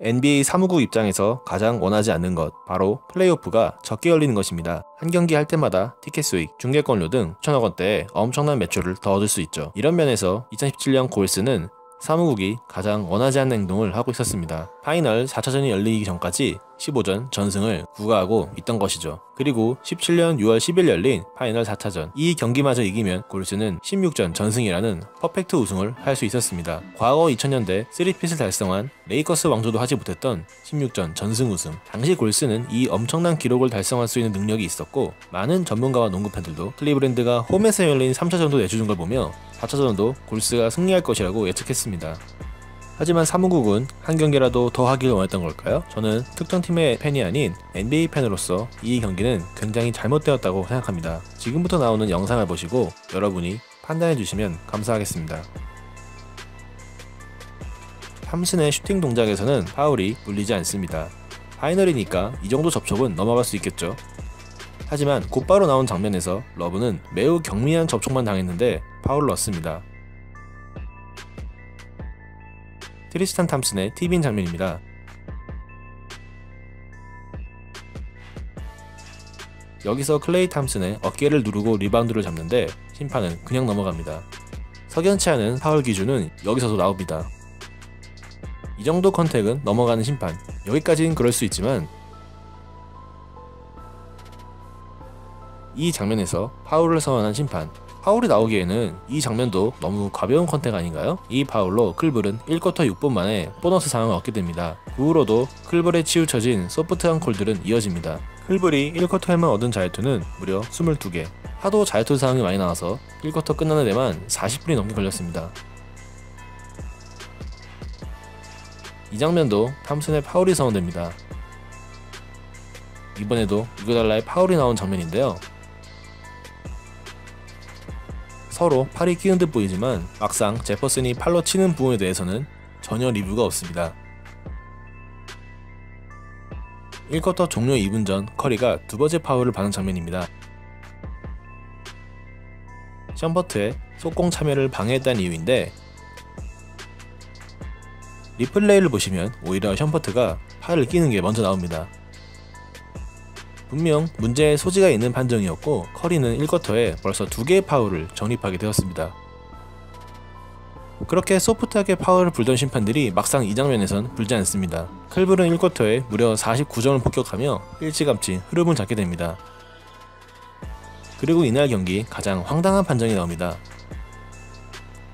NBA 사무국 입장에서 가장 원하지 않는 것, 바로 플레이오프가 적게 열리는 것입니다. 한 경기 할 때마다 티켓 수익, 중계권료 등 수천억 원대의 엄청난 매출을 더 얻을 수 있죠. 이런 면에서 2017년 골스는 사무국이 가장 원하지 않는 행동을 하고 있었습니다. 파이널 4차전이 열리기 전까지 15전 전승을 구가하고 있던 것이죠. 그리고 17년 6월 10일 열린 파이널 4차전, 이 경기마저 이기면 골스는 16전 전승이라는 퍼펙트 우승을 할 수 있었습니다. 과거 2000년대 3핏을 달성한 레이커스 왕조도 하지 못했던 16전 전승 우승. 당시 골스는 이 엄청난 기록을 달성할 수 있는 능력이 있었고, 많은 전문가와 농구 팬들도 클리브랜드가 홈에서 열린 3차전도 내주는 걸 보며 4차전도 골스가 승리할 것이라고 예측했습니다. 하지만 사무국은 한 경기라도 더 하길 원했던 걸까요? 저는 특정 팀의 팬이 아닌 NBA 팬으로서 이 경기는 굉장히 잘못되었다고 생각합니다. 지금부터 나오는 영상을 보시고 여러분이 판단해주시면 감사하겠습니다. 탐슨의 슈팅 동작에서는 파울이 울리지 않습니다. 파이널이니까 이 정도 접촉은 넘어갈 수 있겠죠. 하지만 곧바로 나온 장면에서 러브는 매우 경미한 접촉만 당했는데 파울을 넣었습니다. 트리스탄 탐슨의 팁인 장면입니다. 여기서 클레이 탐슨의 어깨를 누르고 리바운드를 잡는데 심판은 그냥 넘어갑니다. 석연치 않은 파울 기준은 여기서도 나옵니다. 이 정도 컨택은 넘어가는 심판. 여기까지는 그럴 수 있지만 이 장면에서 파울을 선언한 심판. 파울이 나오기에는 이 장면도 너무 가벼운 컨택 아닌가요? 이 파울로 클블은 1쿼터 6분 만에 보너스 상황을 얻게 됩니다. 그 후로도 클블에 치우쳐진 소프트한 콜들은 이어집니다. 클블이 1쿼터에만 얻은 자유투는 무려 22개. 하도 자유투 상황이 많이 나와서 1쿼터 끝나는 데만 40분이 넘게 걸렸습니다. 이 장면도 탐슨의 파울이 선언됩니다. 이번에도 이고달라의 파울이 나온 장면인데요. 서로 팔이 끼는 듯 보이지만 막상 제퍼슨이 팔로 치는 부분에 대해서는 전혀 리뷰가 없습니다. 1쿼터 종료 2분 전 커리가 두 번째 파울을 받은 장면입니다. 션버트의 속공 참여를 방해했다는 이유인데, 리플레이를 보시면 오히려 션버트가 팔을 끼는 게 먼저 나옵니다. 분명 문제의 소지가 있는 판정이었고, 커리는 1쿼터에 벌써 2개의 파울을 적립하게 되었습니다. 그렇게 소프트하게 파울을 불던 심판들이 막상 이 장면에선 불지 않습니다. 클블은 1쿼터에 무려 49점을 폭격하며 일찌감치 흐름을 잡게 됩니다. 그리고 이날 경기 가장 황당한 판정이 나옵니다.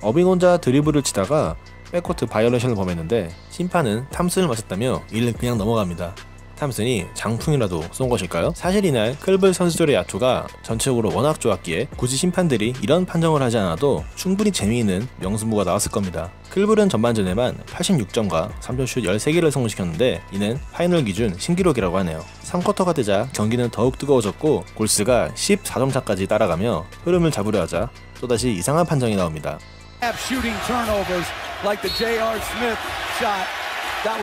어빙 혼자 드리블을 치다가 백코트 바이올레이션을 범했는데 심판은 탐슨을 맞았다며 이를 그냥 넘어갑니다. 탐슨이 장풍이라도 쏜 것일까요? 사실 이날 클블 선수들의 야투가 전체적으로 워낙 좋았기에 굳이 심판들이 이런 판정을 하지 않아도 충분히 재미있는 명승부가 나왔을 겁니다. 클블은 전반전에만 86점과 3점슛 13개를 성공시켰는데 이는 파이널 기준 신기록이라고 하네요. 3쿼터가 되자 경기는 더욱 뜨거워졌고 골스가 14점 차까지 따라가며 흐름을 잡으려 하자 또다시 이상한 판정이 나옵니다.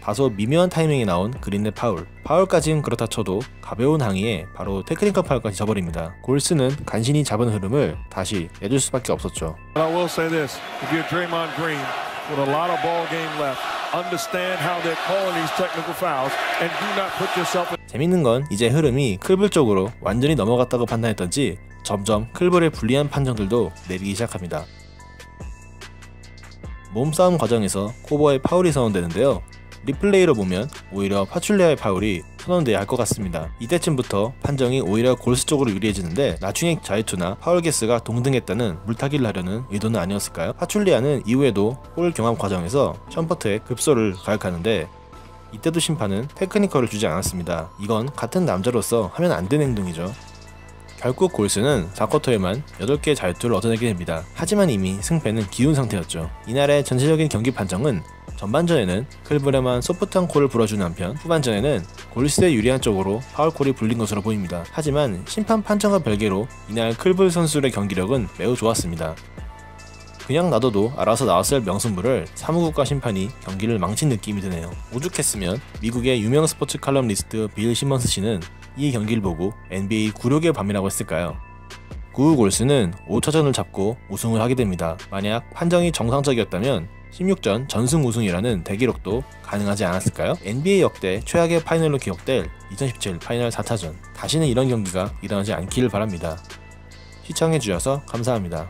다소 미묘한 타이밍에 나온 그린의 파울. 파울까진 그렇다 쳐도 가벼운 항의에 바로 테크니컬 파울까지 져버립니다. 골스는 간신히 잡은 흐름을 다시 내줄 수밖에 없었죠. 재밌는 건 이제 흐름이 클블 쪽으로 완전히 넘어갔다고 판단했던지 점점 클블의 불리한 판정들도 내리기 시작합니다. 몸싸움 과정에서 코버의 파울이 선언되는데요. 리플레이로 보면 오히려 파출레아의 파울이 선언돼야 할 것 같습니다. 이때쯤부터 판정이 오히려 골스 쪽으로 유리해지는데 나중에 자유투나 파울 개수가 동등했다는 물타기를 하려는 의도는 아니었을까요? 파출레아는 이후에도 볼 경합 과정에서 션버트의 급소를 가역하는데 이때도 심판은 테크니컬을 주지 않았습니다. 이건 같은 남자로서 하면 안 되는 행동이죠. 결국 골스는 4쿼터에만 8개의 자유투를 얻어내게 됩니다. 하지만 이미 승패는 기운 상태였죠. 이날의 전체적인 경기 판정은 전반전에는 클블에만 소프트한 콜을 불어주는 한편 후반전에는 골스에 유리한 쪽으로 파울콜이 불린 것으로 보입니다. 하지만 심판 판정과 별개로 이날 클블 선수들의 경기력은 매우 좋았습니다. 그냥 놔둬도 알아서 나왔을 명승부를 사무국과 심판이 경기를 망친 느낌이 드네요. 오죽했으면 미국의 유명 스포츠 칼럼니스트 빌 시먼스 씨는 이 경기를 보고 NBA 굴욕의 밤이라고 했을까요? 그 후 골스는 5차전을 잡고 우승을 하게 됩니다. 만약 판정이 정상적이었다면 16전 전승 우승이라는 대기록도 가능하지 않았을까요? NBA 역대 최악의 파이널로 기억될 2017 파이널 4차전, 다시는 이런 경기가 일어나지 않기를 바랍니다. 시청해주셔서 감사합니다.